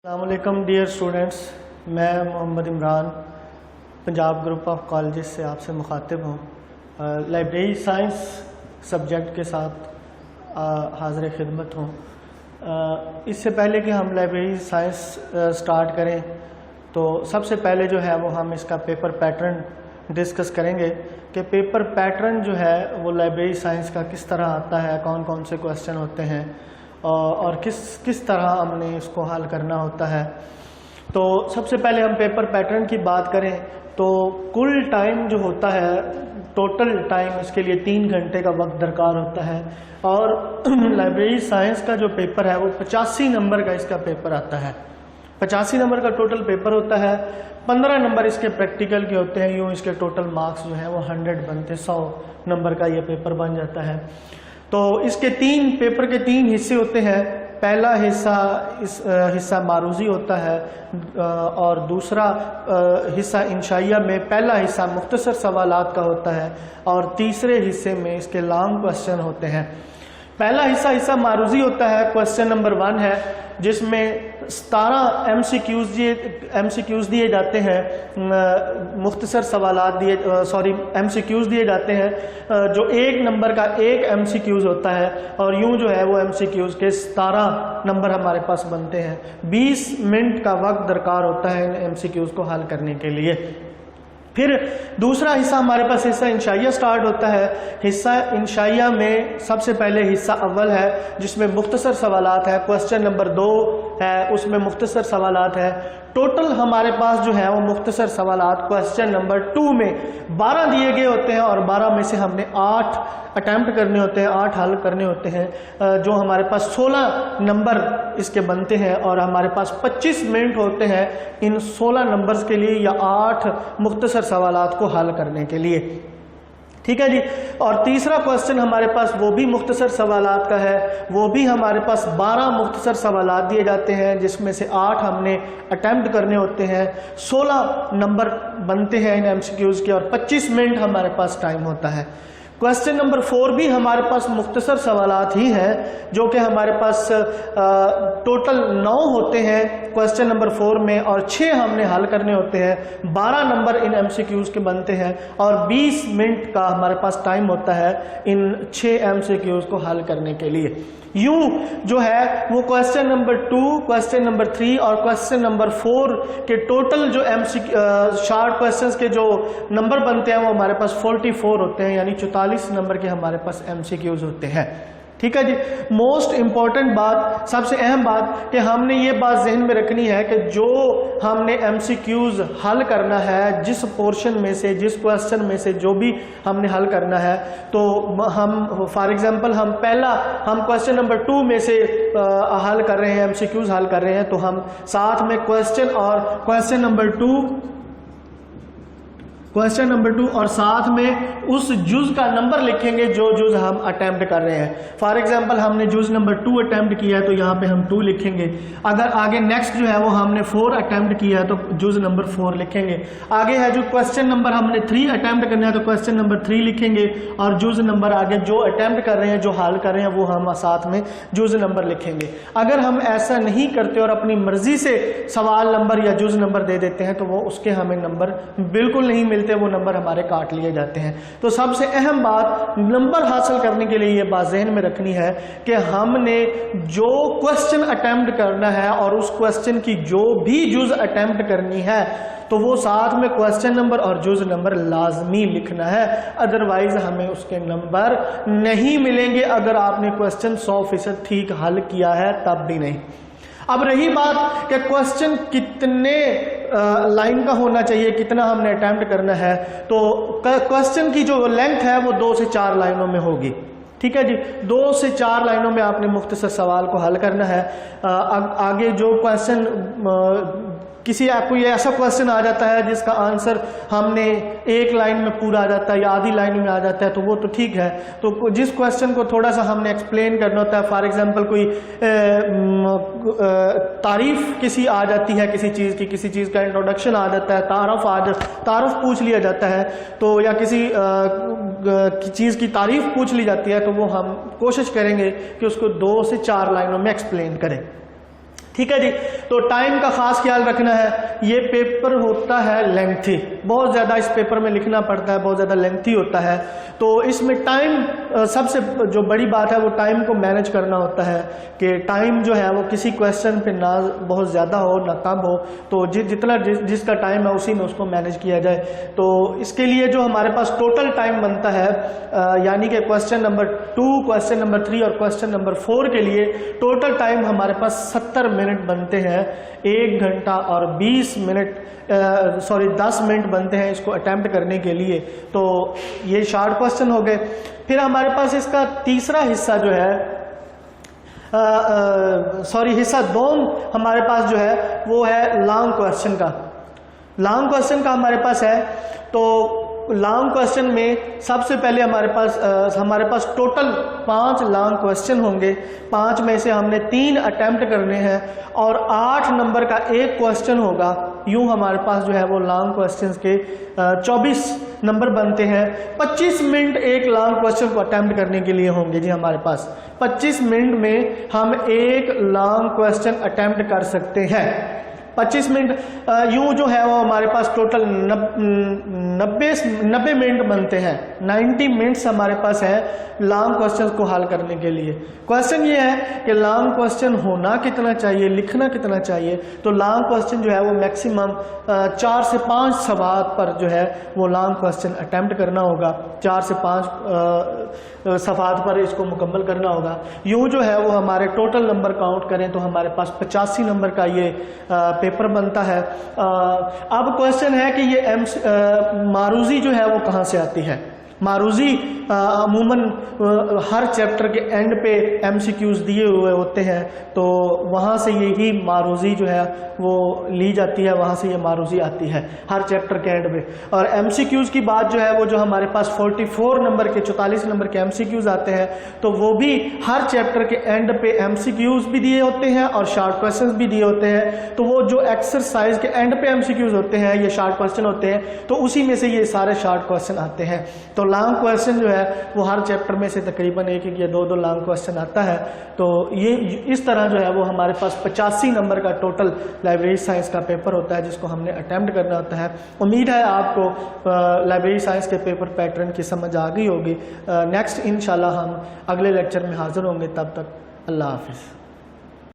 अस्सलामुअलैकुम dear students, मैं Mohammad Imran Punjab group of colleges से आपसे मुखातिब हूँ। लाइब्रेरी साइंस सब्जेक्ट के साथ हाज़िर खिदमत हूँ। इससे पहले कि हम लाइब्रेरी साइंस स्टार्ट करें तो सबसे पहले जो है वो हम इसका पेपर पैटर्न डिस्कस करेंगे कि पेपर पैटर्न जो है वो लाइब्रेरी साइंस का किस तरह आता है, कौन कौन से क्वेश्चन होते हैं और किस तरह हमने इसको हल करना होता है। तो सबसे पहले हम पेपर पैटर्न की बात करें तो कुल टाइम जो होता है, टोटल टाइम इसके लिए 3 घंटे का वक्त दरकार होता है और लाइब्रेरी साइंस का जो पेपर है वो 85 नंबर का इसका पेपर आता है। 85 नंबर का टोटल पेपर होता है। 15 नंबर इसके प्रैक्टिकल के होते हैं। यूँ इसके टोटल मार्क्स जो हैं वो 100 बनते, 100 नंबर का ये पेपर बन जाता है। तो इसके पेपर के 3 हिस्से होते हैं। पहला हिस्सा मारूजी होता है और दूसरा हिस्सा इंशाइया में पहला हिस्सा मुख्तसर सवालात का होता है और तीसरे हिस्से में इसके लॉन्ग क्वेश्चन होते हैं। पहला हिस्सा मारूजी होता है, क्वेश्चन नंबर 1 है जिसमें 17 MCQs दिए जाते हैं, मुख्तसर सवालात MCQs दिए जाते हैं जो 1 नंबर का 1 MCQs होता है और यूं जो है वो MCQs के 17 नंबर हमारे पास बनते हैं। 20 मिनट का वक्त दरकार होता है इन MCQs को हल करने के लिए। फिर दूसरा हिस्सा हमारे पास हिस्सा इंशाइया स्टार्ट होता है। हिस्सा इंशाइया में सबसे पहले हिस्सा अव्वल है जिसमें मुख्तसर सवालात है। क्वेश्चन नंबर 2 है, उसमें मुख्तसर सवालात है। टोटल हमारे पास जो है वो मुख्तसर सवालात क्वेश्चन नंबर 2 में 12 दिए गए होते हैं और 12 में से हमने 8 अटैम्प्ट करने होते हैं, 8 हल करने होते हैं, जो हमारे पास 16 नंबर इसके बनते हैं और हमारे पास 25 मिनट होते हैं इन 16 नंबर्स के लिए या 8 मुख्तसर सवालात को हल करने के लिए। ठीक है जी। और तीसरा क्वेश्चन हमारे पास वो भी मुख्तसर सवालात का है। वो भी हमारे पास 12 मुख्तसर सवालात दिए जाते हैं जिसमें से 8 हमने अटेम्प्ट करने होते हैं। 16 नंबर बनते हैं इन MCQs के और 25 मिनट हमारे पास टाइम होता है। क्वेश्चन नंबर 4 भी हमारे पास मुख्तसर सवालात ही हैं जो कि हमारे पास टोटल 9 होते हैं क्वेश्चन नंबर 4 में और 6 हमने हल करने होते हैं। 12 नंबर इन MCQs के बनते हैं और 20 मिनट का हमारे पास टाइम होता है इन 6 MCQs को हल करने के लिए। यूं जो है वो क्वेश्चन नंबर 2, क्वेश्चन नंबर 3 और क्वेश्चन नंबर 4 के टोटल जो शॉर्ट क्वेश्चंस के जो नंबर बनते हैं वो हमारे पास 44 होते हैं, यानी 44 नंबर के हमारे पास MCQs होते हैं। ठीक है जी। मोस्ट इंपॉर्टेंट बात, सबसे अहम बात कि हमने ये बात जहन में रखनी है कि जो हमने MCQs हल करना है, जिस पोर्शन में से, जिस क्वेश्चन में से जो भी हमने हल करना है, तो हम फॉर एग्जांपल हम क्वेश्चन नंबर 2 में से हल कर रहे हैं, MCQs हल कर रहे हैं, तो हम साथ में क्वेश्चन नंबर 2 और साथ में उस जुज का नंबर लिखेंगे जो जुज हम अटेम्प्ट कर रहे हैं। फॉर एग्जांपल हमने जुज नंबर 2 अटेम्प्ट किया है तो यहाँ पे हम 2 लिखेंगे। अगर आगे नेक्स्ट जो है वो हमने 4 अटेम्प्ट किया है तो जुज नंबर 4 लिखेंगे। आगे है जो क्वेश्चन नंबर हमने 3 अटेम्प्ट करना है तो क्वेश्चन नंबर 3 लिखेंगे और जुज नंबर आगे जो अटेम्प्ट कर रहे हैं, जो हल कर रहे हैं, वो हम साथ में जुज नंबर लिखेंगे। अगर हम ऐसा नहीं करते और अपनी मर्जी से सवाल नंबर या जुज नंबर दे देते हैं तो वो उसके हमें नंबर बिल्कुल नहीं मिलते, वो नंबर हमारे काट लिए जाते हैं। तो सबसे अहम बात नंबर हासिल करने के लिए ये बात ज़हन में रखनी है कि हमने जो क्वेश्चन अटेम्प्ट करना है और उस क्वेश्चन की जो भी जुज अटेम्प्ट करनी है तो वो साथ में क्वेश्चन नंबर और जुज नंबर लाजमी लिखना है, अदरवाइज हमें उसके नंबर नहीं मिलेंगे अगर आपने क्वेश्चन 100% ठीक हल किया है तब भी नहीं। अब रही बात कि क्वेश्चन कितने लाइन का होना चाहिए, कितना हमने अटेम्प्ट करना है, तो क्वेश्चन की जो लेंथ है वो 2 से 4 लाइनों में होगी। ठीक है जी। 2 से 4 लाइनों में आपने मुख्तसर सवाल को हल करना है। आगे जो क्वेश्चन किसी आपको ये ऐसा क्वेश्चन आ जाता है जिसका आंसर हमने 1 लाइन में पूरा आ जाता है या आधी लाइन में आ जाता है तो वो तो ठीक है। तो जिस क्वेश्चन को थोड़ा सा हमने एक्सप्लेन करना होता है, फॉर एग्जांपल कोई तारीफ किसी आ जाती है किसी चीज़ की, किसी चीज़ का इंट्रोडक्शन आ जाता है, तारफ पूछ लिया जाता है, तो या किसी चीज़ की तारीफ पूछ ली जाती है तो वो हम कोशिश करेंगे कि उसको 2 से 4 लाइनों में एक्सप्लेन करें। ठीक है जी। तो टाइम का खास ख्याल रखना है। ये पेपर होता है लेंथी, बहुत ज़्यादा इस पेपर में लिखना पड़ता है, बहुत ज़्यादा लेंथी होता है। तो इसमें टाइम सबसे जो बड़ी बात है वो टाइम को मैनेज करना होता है कि टाइम जो है वो किसी क्वेश्चन पे ना बहुत ज़्यादा हो ना कम हो, तो जितना जिसका टाइम है उसी में उसको मैनेज किया जाए। तो इसके लिए जो हमारे पास टोटल टाइम बनता है, यानी कि क्वेश्चन नंबर 2, क्वेश्चन नंबर 3 और क्वेश्चन नंबर 4 के लिए टोटल टाइम हमारे पास 70 मिनट बनते हैं। 1 घंटा और 10 मिनट बनते हैं इसको अटेम्प्ट करने के लिए। तो ये शार्ट क्वेश्चन हो गए। फिर हमारे पास इसका तीसरा हिस्सा जो है हिस्सा 2 हमारे पास जो है वो है लॉन्ग क्वेश्चन का। लॉन्ग क्वेश्चन का हमारे पास है, तो लॉन्ग क्वेश्चन में सबसे पहले हमारे पास टोटल 5 लॉन्ग क्वेश्चन होंगे। 5 में से हमने 3 अटेम्प्ट करने हैं और 8 नंबर का एक क्वेश्चन होगा। यूं हमारे पास जो है वो लॉन्ग क्वेश्चंस के 24 नंबर बनते हैं। 25 मिनट एक लॉन्ग क्वेश्चन को अटेम्प्ट करने के लिए होंगे जी हमारे पास। 25 मिनट में हम एक लॉन्ग क्वेश्चन अटेम्प्ट कर सकते हैं। 25 मिनट यूं जो है वो हमारे पास टोटल 90 मिनट बनते हैं। 90 मिनट्स हमारे पास है लॉन्ग क्वेश्चन को हल करने के लिए। क्वेश्चन ये है कि लॉन्ग क्वेश्चन होना कितना चाहिए, लिखना कितना चाहिए। तो लॉन्ग क्वेश्चन जो है वो मैक्सिमम 4 से 5 सवाल पर जो है वो लॉन्ग क्वेश्चन अटेम्प्ट करना होगा। 4 से 5 सवाल पर इसको मुकम्मल करना होगा। यूं जो है वो हमारे टोटल नंबर काउंट करें तो हमारे पास 85 नंबर का ये पेपर बनता है। अब क्वेश्चन है कि ये मारूजी जो है वो कहाँ से आती है। मारूजी अमूमन हर चैप्टर के एंड पे एमसीक्यूज दिए हुए होते हैं, तो वहाँ से यही मारूजी जो है वो ली जाती है, वहाँ से ये मारूजी आती है हर चैप्टर के एंड में। और एमसीक्यूज की बात जो है वो जो हमारे पास 44 नंबर के 44 नंबर के एमसीक्यूज आते हैं, तो वो भी हर चैप्टर के एंड पे एमसीक्यूज भी दिए होते हैं और शार्ट क्वेश्चंस भी दिए होते हैं। तो वो जो एक्सरसाइज के एंड पे एमसीक्यूज होते हैं ये शार्ट क्वेश्चन होते हैं, तो उसी में से ये सारे शार्ट क्वेश्चन आते हैं। तो लॉन्ग क्वेश्चन जो है वो हर चैप्टर में से तकरीबन 1 या 2 लॉन्ग क्वेश्चन आता है। तो ये इस तरह जो है वो हमारे पास 85 नंबर का टोटल लाइब्रेरी साइंस का पेपर होता है जिसको हमने अटेम्प्ट करना होता है। उम्मीद है आपको लाइब्रेरी साइंस के पेपर पैटर्न की समझ आ गई होगी। नेक्स्ट इंशाल्लाह हम अगले लेक्चर में हाजिर होंगे। तब तक अल्लाह हाफिज़।